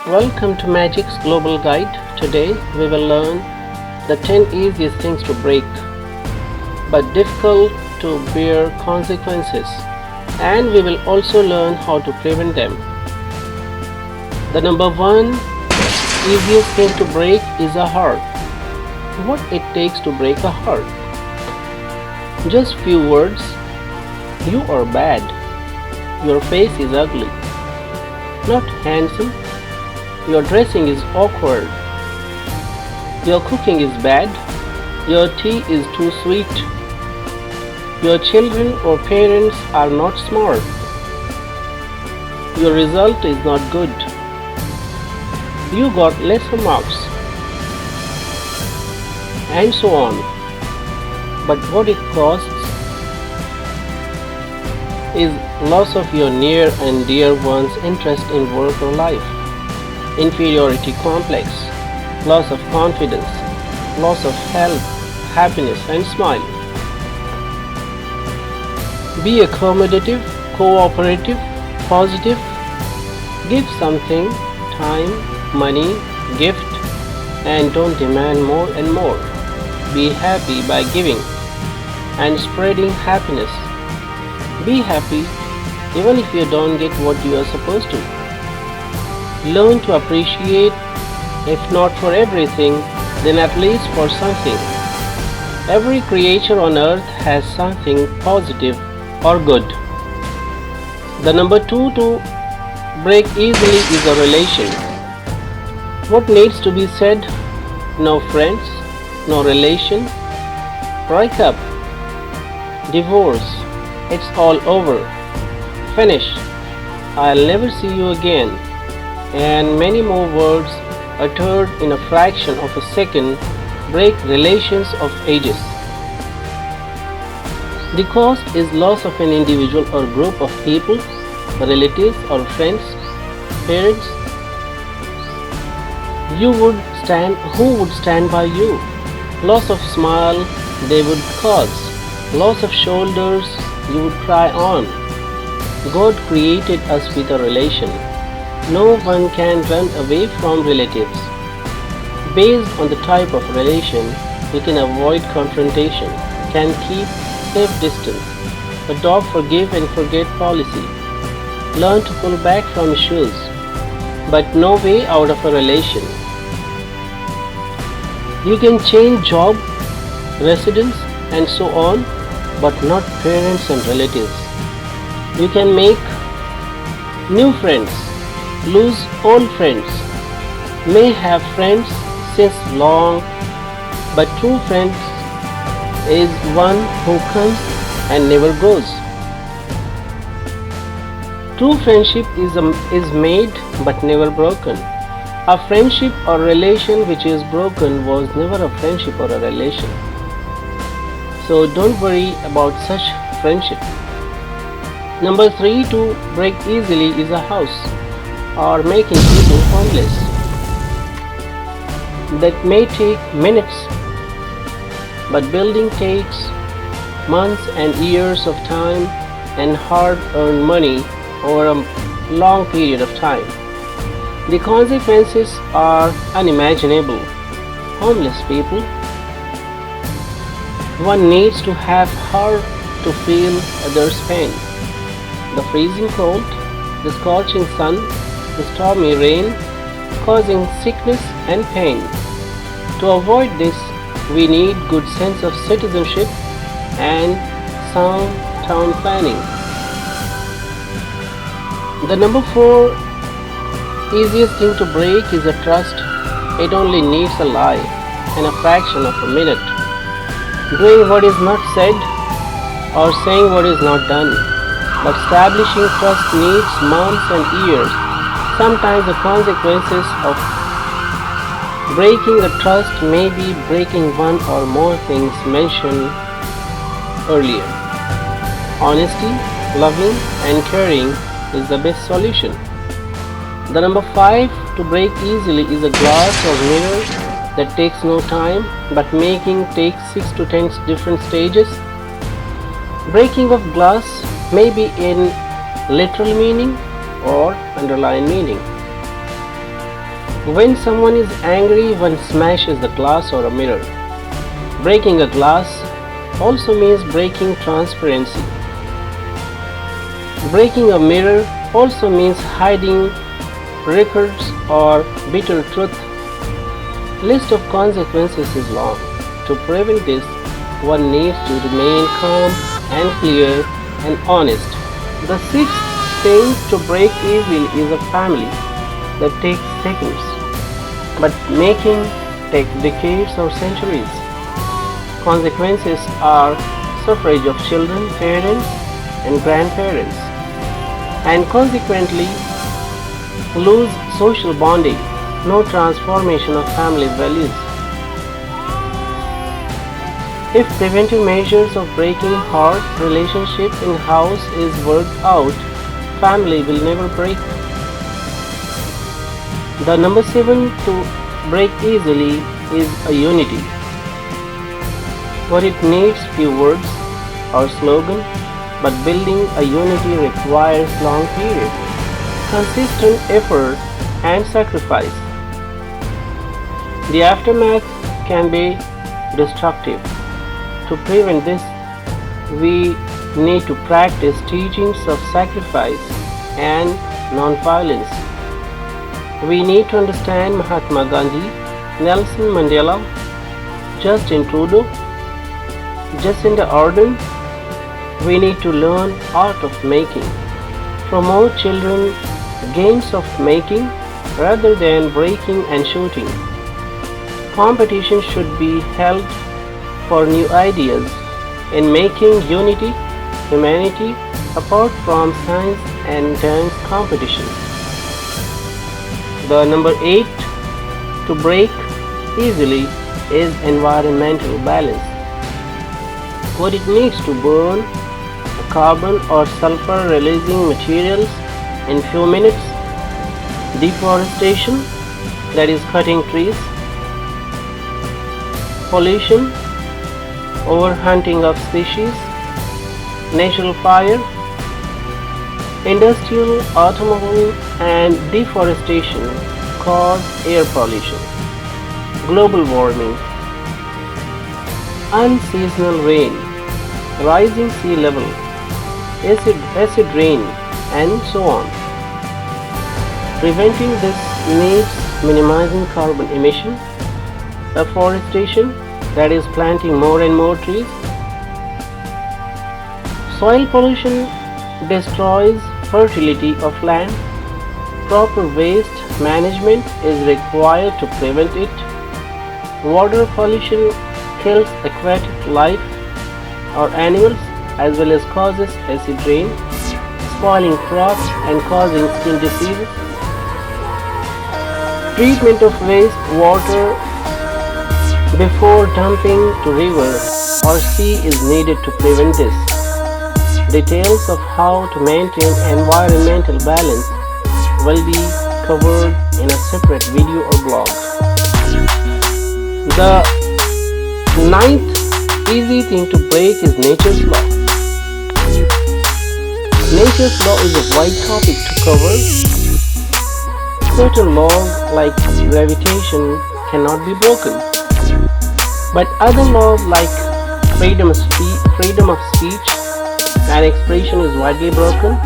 Welcome to Magic's Global Guide. Today we will learn the 10 easiest things to break but difficult to bear consequences, and we will also learn how to prevent them. The number one easiest thing to break is a heart. What it takes to break a heart? Just few words. You are bad. Your face is ugly. Not handsome. Your dressing is awkward. Your cooking is bad. Your tea is too sweet. Your children or parents are not smart. Your result is not good. You got lesser marks. And so on. But what it costs is loss of your near and dear one's interest in work or life, inferiority complex, loss of confidence, loss of health, happiness and smile. Be accommodative, cooperative, positive. Give something, time, money, gift, and don't demand more and more. Be happy by giving and spreading happiness. Be happy even if you don't get what you are supposed to. Learn to appreciate, if not for everything, then at least for something. Every creature on earth has something positive or good. The number two to break easily is a relation. What needs to be said? No friends, no relation, break up, divorce, it's all over, finish, I'll never see you again, and many more words uttered in a fraction of a second break relations of ages. The cost is loss of an individual or group of people, relatives or friends, parents. Who would stand by you? Loss of smile they would cause, loss of shoulders you would cry on. God created us with a relation. No one can run away from relatives. Based on the type of relation, you can avoid confrontation, can keep safe distance, adopt forgive and forget policy, learn to pull back from issues, but no way out of a relation. You can change job, residence and so on, but not parents and relatives. You can make new friends, lose old friends, may have friends since long, but true friends is one who comes and never goes. True friendship is made but never broken. A friendship or relation which is broken was never a friendship or a relation. So don't worry about such friendship. Number three to break easily is a house or making people homeless. That may take minutes, but building takes months and years of time and hard-earned money over a long period of time. The consequences are unimaginable. Homeless people. One needs to have heart to feel others' pain. The freezing cold, the scorching sun, the stormy rain, causing sickness and pain. To avoid this, we need good sense of citizenship and sound town planning. The number four easiest thing to break is a trust. It only needs a lie and a fraction of a minute. Doing what is not said or saying what is not done. But establishing trust needs months and years. Sometimes the consequences of breaking the trust may be breaking one or more things mentioned earlier. Honesty, loving and caring is the best solution. The number five to break easily is a glass or mirror that takes no time, but making takes 6 to 10 different stages. Breaking of glass may be in literal meaning or underlying meaning. When someone is angry, one smashes the glass or a mirror. Breaking a glass also means breaking transparency. Breaking a mirror also means hiding records or bitter truth. List of consequences is long. To prevent this, one needs to remain calm and clear and honest. The sixth thing to break evil is a family that takes seconds, but making takes decades or centuries. Consequences are suffrage of children, parents, and grandparents, and consequently lose social bonding, no transformation of family values. If preventive measures of breaking heart relationship in house is worked out, family will never break. The number 7 to break easily is a unity. What it needs few words or slogan, but building a unity requires long period, consistent effort and sacrifice. The aftermath can be destructive. To prevent this, we need to practice teachings of sacrifice and non-violence. We need to understand Mahatma Gandhi, Nelson Mandela, Justin Trudeue, Jassinda Ardern. We need to learn art of making, promote children games of making rather than breaking and shooting. Competition should be held for new ideas in making unity, humanity apart from science and dance competition. The number 8 to break easily is environmental balance. What it needs to burn carbon or sulfur releasing materials in few minutes, deforestation, that is cutting trees, pollution, overhunting of species, natural fire, industrial, automobile and deforestation cause air pollution, global warming, unseasonal rain, rising sea level, acid rain and so on. Preventing this needs minimizing carbon emission, aforestation, that is planting more and more trees. Soil pollution destroys fertility of land. Proper waste management is required to prevent it. Water pollution kills aquatic life or animals as well as causes acid rain, spoiling crops and causing skin diseases. Treatment of waste water before dumping to river or sea is needed to prevent this. Details of how to maintain environmental balance will be covered in a separate video or blog. The ninth easy thing to break is nature's law. Nature's law is a wide topic to cover. Certain laws like gravitation cannot be broken, but other laws like freedom of speech and expression is widely broken.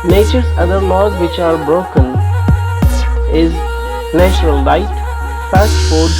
Nature's other laws which are broken is natural light, fast food,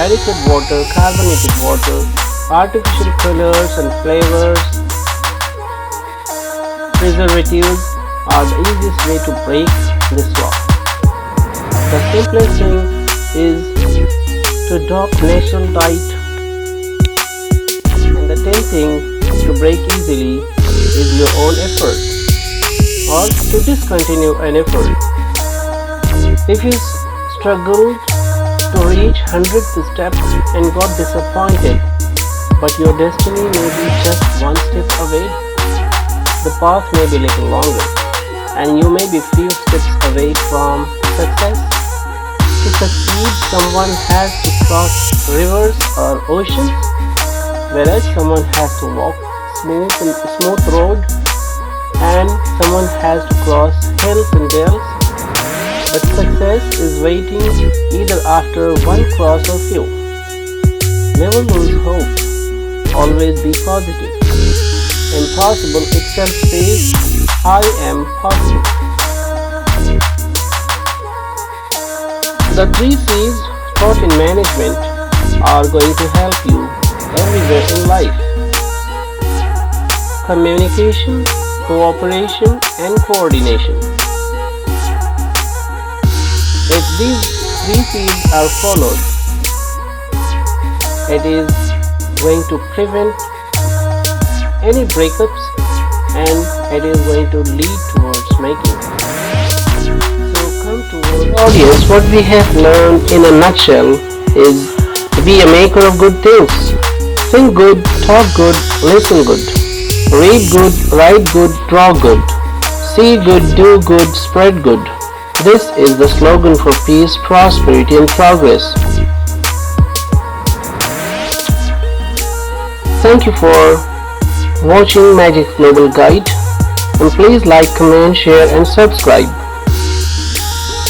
aerated water, carbonated water, artificial colors and flavors, preservatives are the easiest way to break this law. The simplest thing is to adopt natural diet, and the 10th thing to break easily is your own effort or to discontinue an effort. If you struggled to reach 100th step and got disappointed, but your destiny may be just one step away, the path may be little longer and you may be few steps away from success. To succeed, someone has to cross rivers or oceans, whereas someone has to walk smooth road and someone has to cross hills and dales. But success is waiting either after one cross or few. Never lose hope. Always be positive. Impossible itself says, I am possible. The 3 C's taught in management are going to help you everywhere in life. Communication, cooperation, and coordination. If these 3 C's are followed, it is going to prevent any breakups and it is going to lead towards making. So come to our audience, what we have learned in a nutshell is to be a maker of good things. Think good, talk good, listen good. Read good, write good, draw good. See good, do good, spread good. This is the slogan for peace, prosperity and progress. Thank you for watching Magic Global Guide, and please like, comment, share and subscribe.